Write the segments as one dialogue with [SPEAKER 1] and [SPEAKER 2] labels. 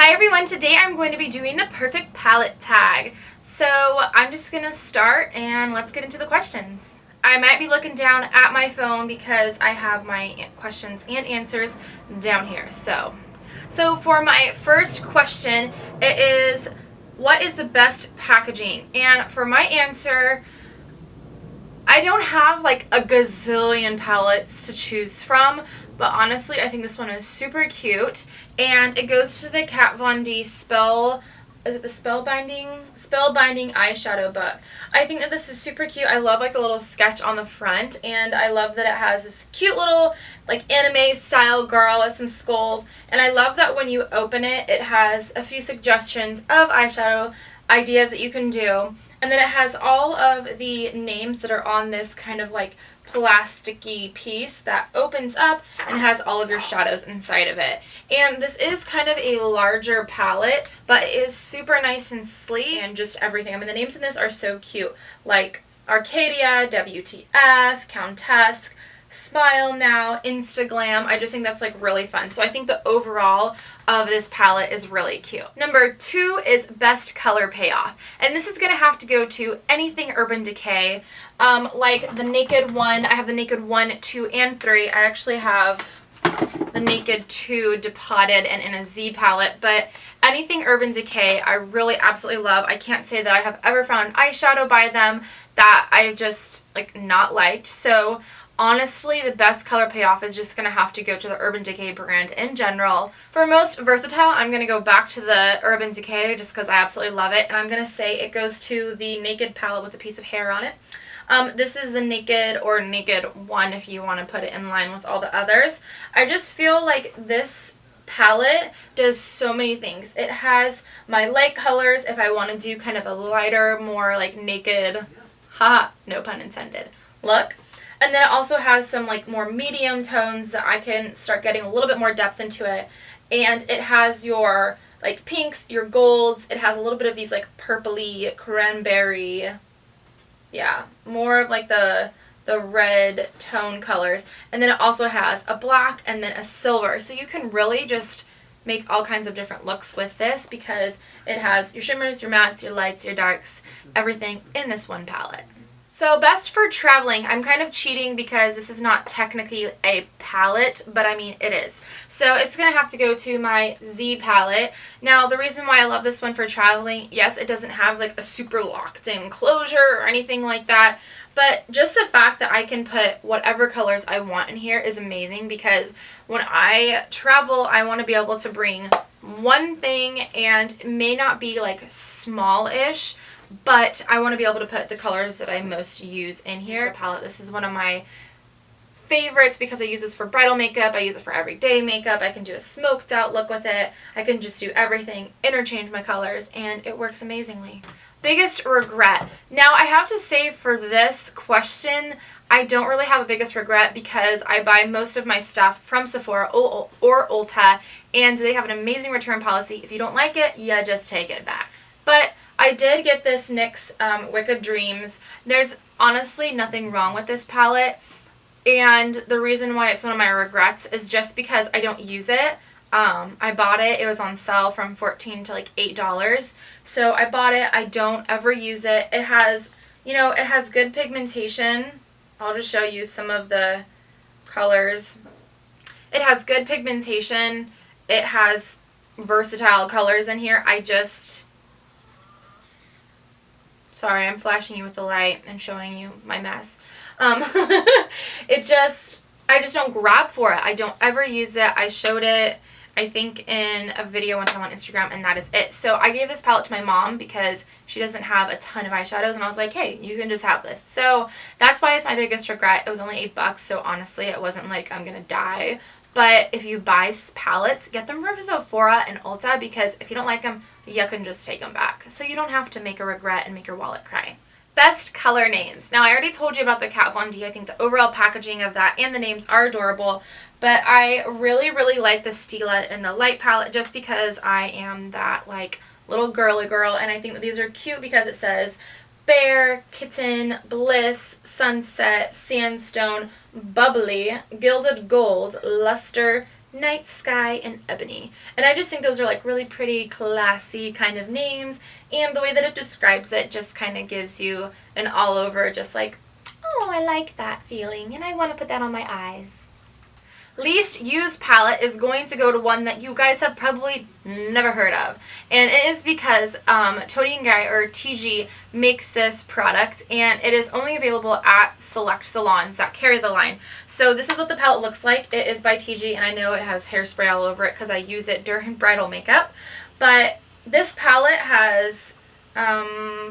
[SPEAKER 1] Hi everyone, today I'm going to be doing the perfect palette tag. So I'm just going to start and let's get into the questions. I might be looking down at my phone because I have my questions and answers down here. So for my first question, it is, what is the best packaging? And for my answer, I don't have like a gazillion palettes to choose from, but honestly I think this one is super cute, and it goes to the Kat Von D Spellbinding eyeshadow book. I think that this is super cute. I love like the little sketch on the front, and I love that it has this cute little like anime style girl with some skulls, and I love that when you open it, it has a few suggestions of eyeshadow ideas that you can do. And then it has all of the names that are on this kind of like plasticky piece that opens up and has all of your shadows inside of it. And this is kind of a larger palette, but it is super nice and sleek and just everything. I mean, the names in this are so cute, like Arcadia, WTF, Countess, Smile Now, Instaglam. I just think that's like really fun. So I think the overall of this palette is really cute. Number 2 is best color payoff. And this is going to have to go to anything Urban Decay. Like the Naked 1. I have the Naked 1, 2, and 3. I actually have the Naked 2 depotted and in a Z palette. But anything Urban Decay I really absolutely love. I can't say that I have ever found an eyeshadow by them that I've just like not liked. So honestly, the best color payoff is just going to have to go to the Urban Decay brand in general. For most versatile, I'm going to go back to the Urban Decay just because I absolutely love it. And I'm going to say it goes to the Naked palette with a piece of hair on it. This is the Naked or Naked 1 if you want to put it in line with all the others. I just feel like this palette does so many things. It has my light colors if I want to do kind of a lighter, more like naked, haha, no pun intended, look. And then it also has some like more medium tones that I can start getting a little bit more depth into it. And it has your like pinks, your golds. It has a little bit of these like purpley, cranberry, yeah, more of like the red tone colors. And then it also has a black and then a silver. So you can really just make all kinds of different looks with this because it has your shimmers, your mattes, your lights, your darks, everything in this one palette. So best for traveling, I'm kind of cheating because this is not technically a palette, but I mean it is. So it's going to have to go to my Z palette. Now the reason why I love this one for traveling, yes, it doesn't have like a super locked in closure or anything like that, but just the fact that I can put whatever colors I want in here is amazing because when I travel, I want to be able to bring one thing, and it may not be like small-ish, but I want to be able to put the colors that I most use in here. Palette. This is one of my favorites because I use this for bridal makeup. I use it for everyday makeup. I can do a smoked out look with it. I can just do everything, interchange my colors, and it works amazingly. Biggest regret. Now I have to say for this question, I don't really have a biggest regret because I buy most of my stuff from Sephora or Ulta, and they have an amazing return policy. If you don't like it, you just take it back. But I did get this NYX Wicked Dreams. There's honestly nothing wrong with this palette, and the reason why it's one of my regrets is just because I don't use it. I bought it. It was on sale from $14 to like $8. So I bought it. I don't ever use it. It has, you know, it has good pigmentation. I'll just show you some of the colors. It has good pigmentation. It has versatile colors in here. Sorry, I'm flashing you with the light and showing you my mess. I just don't grab for it. I don't ever use it. I showed it, I think, in a video one time on Instagram, and that is it. So I gave this palette to my mom because she doesn't have a ton of eyeshadows, and I was like, hey, you can just have this. So that's why it's my biggest regret. It was only $8, so honestly, it wasn't like I'm gonna die. But if you buy palettes, get them from Sephora and Ulta because if you don't like them, you can just take them back. So you don't have to make a regret and make your wallet cry. Best color names. Now I already told you about the Kat Von D. I think the overall packaging of that and the names are adorable. But I really, really like the Stila in the light palette just because I am that like little girly girl. And I think that these are cute because it says Bear, Kitten, Bliss, Sunset, Sandstone, Bubbly, Gilded Gold, Luster, Night Sky, and Ebony. And I just think those are like really pretty, classy kind of names, and the way that it describes it just kind of gives you an all over just like, oh, I like that feeling and I want to put that on my eyes. Least used palette is going to go to one that you guys have probably never heard of. And it is because Tody & Guy, or TG, makes this product, and it is only available at select salons that carry the line. So this is what the palette looks like. It is by TG, and I know it has hairspray all over it because I use it during bridal makeup. But this palette has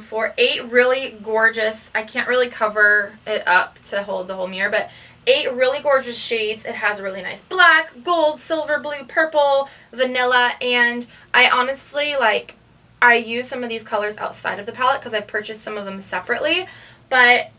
[SPEAKER 1] for 8 really gorgeous, I can't really cover it up to hold the whole mirror, but 8 really gorgeous shades. It has a really nice black, gold, silver, blue, purple, vanilla, and I honestly, like, I use some of these colors outside of the palette because I've purchased some of them separately, but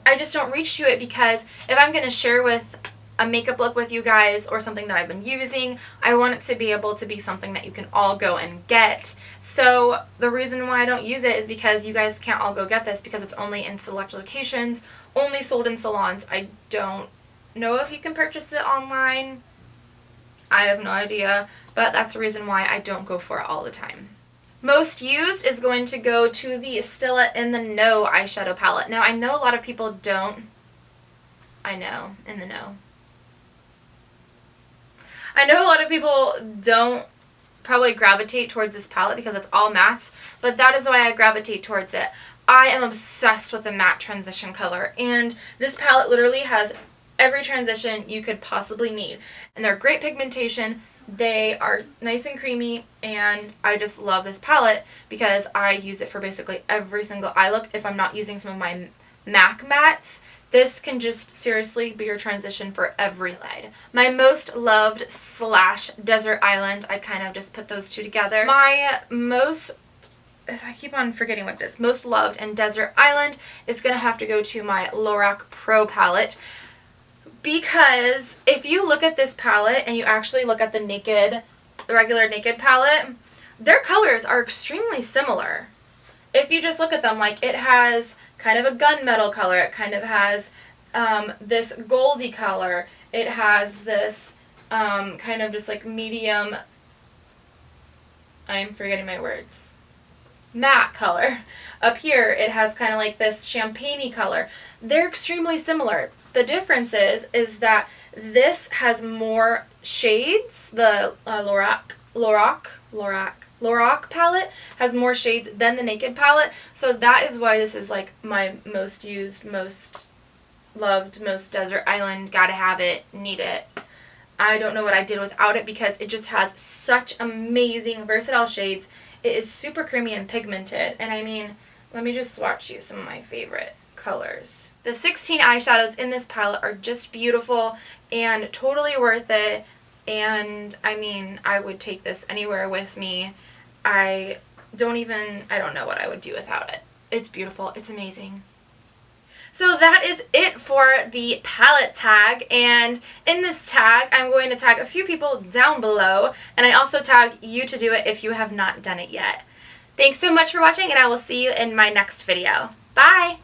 [SPEAKER 1] I just don't reach to it because if I'm going to share with a makeup look with you guys or something that I've been using, I want it to be able to be something that you can all go and get. So the reason why I don't use it is because you guys can't all go get this because it's only in select locations, only sold in salons. I don't know if you can purchase it online. I have no idea, but that's the reason why I don't go for it all the time. Most used is going to go to the Stila In the Know eyeshadow palette. Now I know a lot of people don't. I know, in the know. I know a lot of people don't probably gravitate towards this palette because it's all mattes, but that is why I gravitate towards it. I am obsessed with the matte transition color, and this palette literally has every transition you could possibly need. And they're great pigmentation, they are nice and creamy, and I just love this palette because I use it for basically every single eye look. If I'm not using some of my MAC mattes, this can just seriously be your transition for every light. My most loved / Desert Island, I kind of just put those two together. My most, I keep on forgetting what it is, most loved and Desert Island is going to have to go to my Lorac Pro palette, because if you look at this palette and you actually look at the regular Naked palette, their colors are extremely similar. If you just look at them, like, it has kind of a gunmetal color, it kind of has this goldy color, it has this kind of just like medium, I'm forgetting my words, matte color. Up here it has kind of like this champagne-y color. They're extremely similar. The difference is that this has more shades. The Lorac palette has more shades than the Naked palette, so that is why this is like my most used, most loved, most Desert Island, gotta have it, need it. I don't know what I did without it because it just has such amazing versatile shades. It is super creamy and pigmented, and I mean, let me just swatch you some of my favorite colors. The 16 eyeshadows in this palette are just beautiful and totally worth it. And I mean, I would take this anywhere with me. I don't know what I would do without it. It's beautiful. It's amazing. So that is it for the palette tag, and in this tag I'm going to tag a few people down below, and I also tag you to do it if you have not done it yet. Thanks so much for watching, and I will see you in my next video. Bye!